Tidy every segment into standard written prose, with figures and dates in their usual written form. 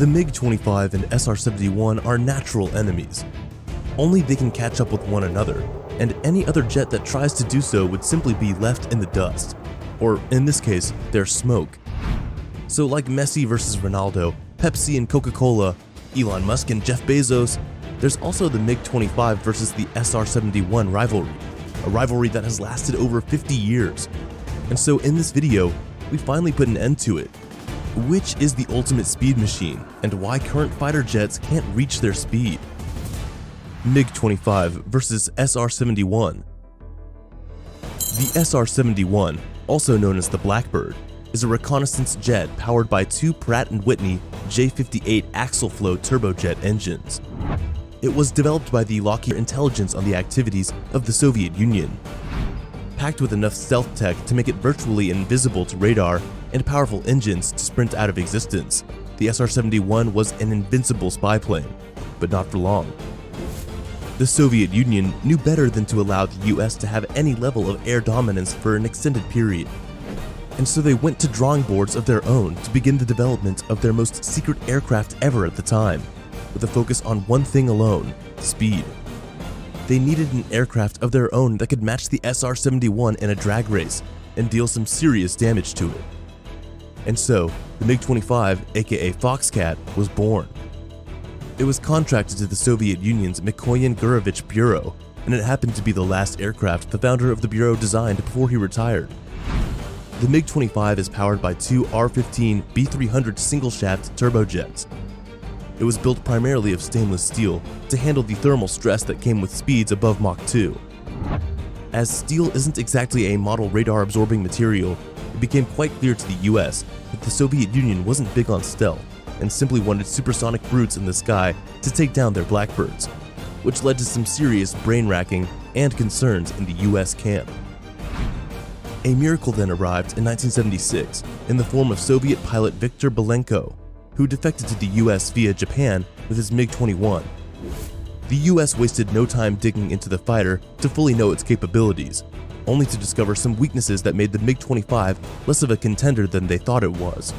The MiG-25 and SR-71 are natural enemies. Only they can catch up with one another, and any other jet that tries to do so would simply be left in the dust, or in this case, their smoke. So like Messi versus Ronaldo, Pepsi and Coca-Cola, Elon Musk and Jeff Bezos, there's also the MiG-25 versus the SR-71 rivalry, a rivalry that has lasted over 50 years. And so in this video, we finally put an end to it. Which is the ultimate speed machine, and why current fighter jets can't reach their speed? MiG-25 versus SR-71. The SR-71, also known as the Blackbird, is a reconnaissance jet powered by two Pratt & Whitney J58 axial flow turbojet engines. It was developed by the Lockheed intelligence on the activities of the Soviet Union. Packed with enough stealth tech to make it virtually invisible to radar and powerful engines to sprint out of existence, the SR-71 was an invincible spy plane, but not for long. The Soviet Union knew better than to allow the US to have any level of air dominance for an extended period, and so they went to drawing boards of their own to begin the development of their most secret aircraft ever at the time, with a focus on one thing alone: speed. They needed an aircraft of their own that could match the SR-71 in a drag race and deal some serious damage to it. And so, the MiG-25, aka Foxcat, was born. It was contracted to the Soviet Union's Mikoyan-Gurevich Bureau, and it happened to be the last aircraft the founder of the bureau designed before he retired. The MiG-25 is powered by two R-15 B-300 single-shaft turbojets. It was built primarily of stainless steel to handle the thermal stress that came with speeds above Mach 2. As steel isn't exactly a model radar-absorbing material, it became quite clear to the US that the Soviet Union wasn't big on stealth and simply wanted supersonic brutes in the sky to take down their Blackbirds, which led to some serious brain-racking and concerns in the US camp. A miracle then arrived in 1976 in the form of Soviet pilot Viktor Belenko, who defected to the US via Japan with his MiG-21. The US wasted no time digging into the fighter to fully know its capabilities, only to discover some weaknesses that made the MiG-25 less of a contender than they thought it was.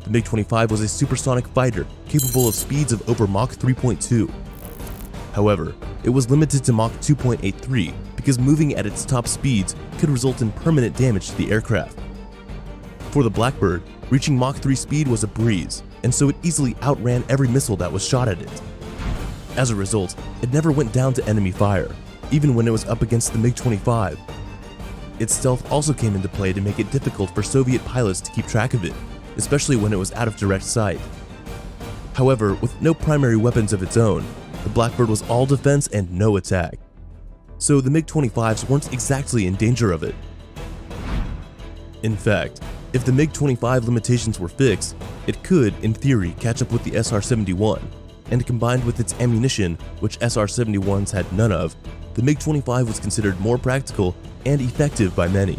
The MiG-25 was a supersonic fighter capable of speeds of over Mach 3.2. However, it was limited to Mach 2.83 because moving at its top speeds could result in permanent damage to the aircraft. For the Blackbird, reaching Mach 3 speed was a breeze, and so it easily outran every missile that was shot at it. As a result, it never went down to enemy fire, even when it was up against the MiG-25. Its stealth also came into play to make it difficult for Soviet pilots to keep track of it, especially when it was out of direct sight. However, with no primary weapons of its own, the Blackbird was all defense and no attack. So the MiG-25s weren't exactly in danger of it. In fact, if the MiG-25 limitations were fixed, it could, in theory, catch up with the SR-71, and combined with its ammunition, which SR-71s had none of, the MiG-25 was considered more practical and effective by many.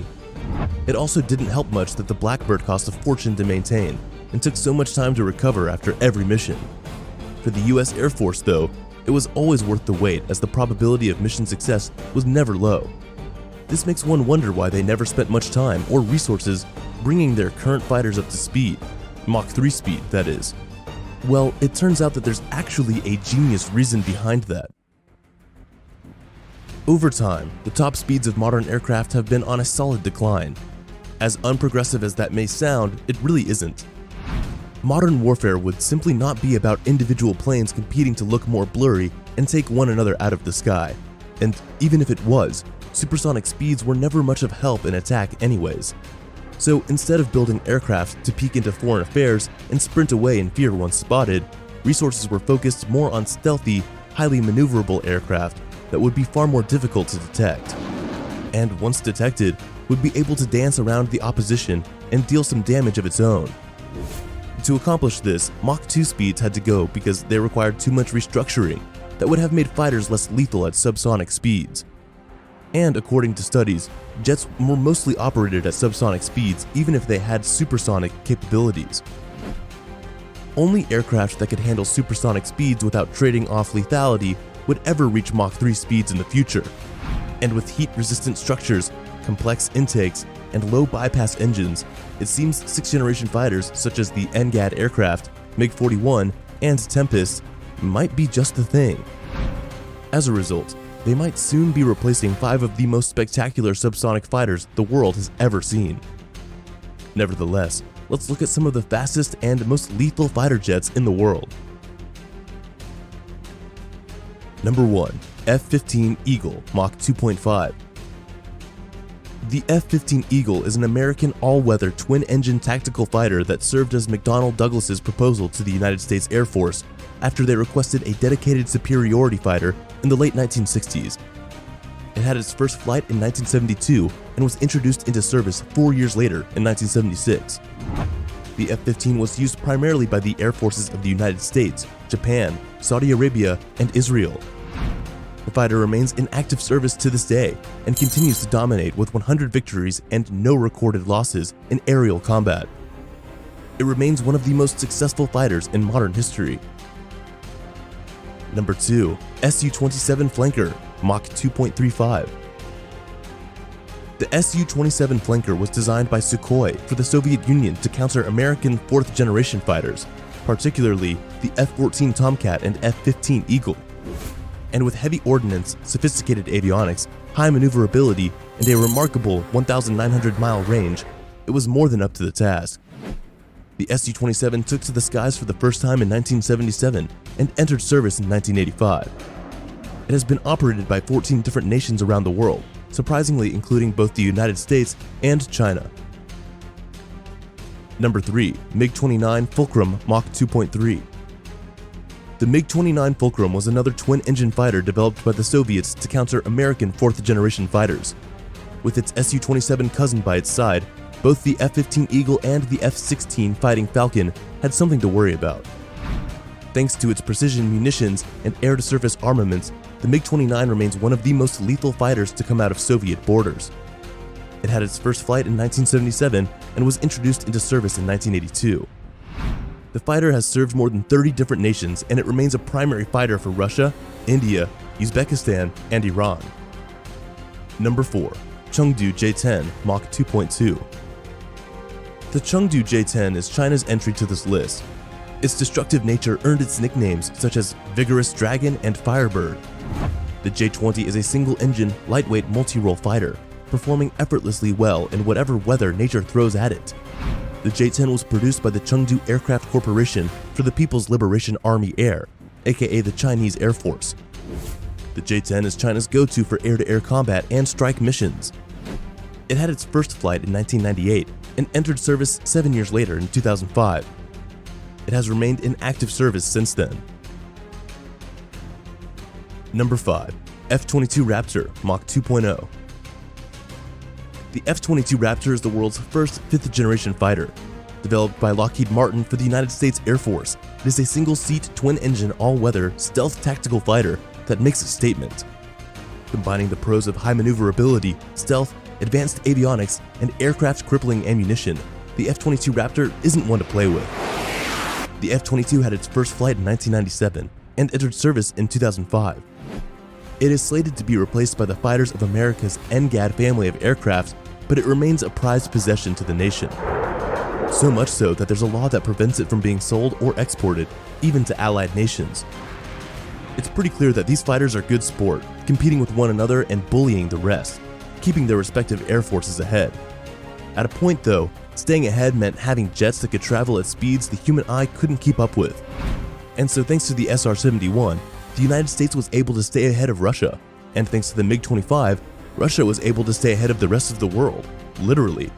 It also didn't help much that the Blackbird cost a fortune to maintain and took so much time to recover after every mission. For the US Air Force, though, it was always worth the wait, as the probability of mission success was never low. This makes one wonder why they never spent much time or resources bringing their current fighters up to speed, Mach 3 speed, that is. Well, it turns out that there's actually a genius reason behind that. Over time, the top speeds of modern aircraft have been on a solid decline. As unprogressive as that may sound, it really isn't. Modern warfare would simply not be about individual planes competing to look more blurry and take one another out of the sky. And even if it was, supersonic speeds were never much of help in attack anyways. So instead of building aircraft to peek into foreign affairs and sprint away in fear once spotted, resources were focused more on stealthy, highly maneuverable aircraft that would be far more difficult to detect. And once detected, would be able to dance around the opposition and deal some damage of its own. To accomplish this, Mach 2 speeds had to go because they required too much restructuring that would have made fighters less lethal at subsonic speeds. And according to studies, jets were mostly operated at subsonic speeds even if they had supersonic capabilities. Only aircraft that could handle supersonic speeds without trading off lethality would ever reach Mach 3 speeds in the future. And with heat-resistant structures, complex intakes, and low bypass engines, it seems 6th-generation fighters such as the NGAD aircraft MiG-41, and Tempest might be just the thing. As a result, they might soon be replacing 5 of the most spectacular subsonic fighters the world has ever seen. Nevertheless, let's look at some of the fastest and most lethal fighter jets in the world. Number 1. F-15 Eagle Mach 2.5. The F-15 Eagle is an American all-weather twin-engine tactical fighter that served as McDonnell Douglas's proposal to the United States Air Force after they requested a dedicated superiority fighter in the late 1960s. It had its first flight in 1972 and was introduced into service 4 years later in 1976. The F-15 was used primarily by the air forces of the United States, Japan, Saudi Arabia, and Israel. The fighter remains in active service to this day and continues to dominate with 100 victories and no recorded losses in aerial combat. It remains one of the most successful fighters in modern history. Number 2. Su-27 Flanker Mach 2.35. The Su-27 Flanker was designed by Sukhoi for the Soviet Union to counter American fourth-generation fighters, particularly the F-14 Tomcat and F-15 Eagle. And with heavy ordnance, sophisticated avionics, high maneuverability, and a remarkable 1,900-mile range, it was more than up to the task. The Su-27 took to the skies for the first time in 1977 and entered service in 1985. It has been operated by 14 different nations around the world, surprisingly including both the United States and China. Number 3. MiG-29 Fulcrum Mach 2.3. The MiG-29 Fulcrum was another twin-engine fighter developed by the Soviets to counter American fourth-generation fighters. With its Su-27 cousin by its side, both the F-15 Eagle and the F-16 Fighting Falcon had something to worry about. Thanks to its precision munitions and air-to-surface armaments, the MiG-29 remains one of the most lethal fighters to come out of Soviet borders. It had its first flight in 1977 and was introduced into service in 1982. The fighter has served more than 30 different nations, and it remains a primary fighter for Russia, India, Uzbekistan, and Iran. Number 4. Chengdu J-10 Mach 2.2. The Chengdu J-10 is China's entry to this list. Its destructive nature earned its nicknames such as Vigorous Dragon and Firebird. The J-20 is a single-engine, lightweight multi-role fighter, performing effortlessly well in whatever weather nature throws at it. The J-10 was produced by the Chengdu Aircraft Corporation for the People's Liberation Army Air, aka the Chinese Air Force. The J-10 is China's go-to for air-to-air combat and strike missions. It had its first flight in 1998 and entered service 7 years later in 2005. It has remained in active service since then. Number 5. F-22 Raptor Mach 2.0. The F-22 Raptor is the world's first fifth-generation fighter. Developed by Lockheed Martin for the United States Air Force, it is a single-seat, twin-engine, all-weather, stealth tactical fighter that makes a statement. Combining the pros of high maneuverability, stealth, advanced avionics, and aircraft-crippling ammunition, the F-22 Raptor isn't one to play with. The F-22 had its first flight in 1997 and entered service in 2005. It is slated to be replaced by the Fighters of America's NGAD family of aircraft, but it remains a prized possession to the nation. So much so that there's a law that prevents it from being sold or exported, even to allied nations. It's pretty clear that these fighters are good sport, competing with one another and bullying the rest, keeping their respective air forces ahead. At a point though, staying ahead meant having jets that could travel at speeds the human eye couldn't keep up with. And so thanks to the SR-71, the United States was able to stay ahead of Russia, and thanks to the MiG-25, Russia was able to stay ahead of the rest of the world, literally.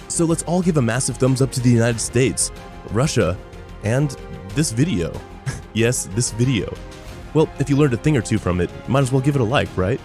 So let's all give a massive thumbs up to the United States, Russia, and this video. Yes, this video. Well, if you learned a thing or two from it, might as well give it a like, right?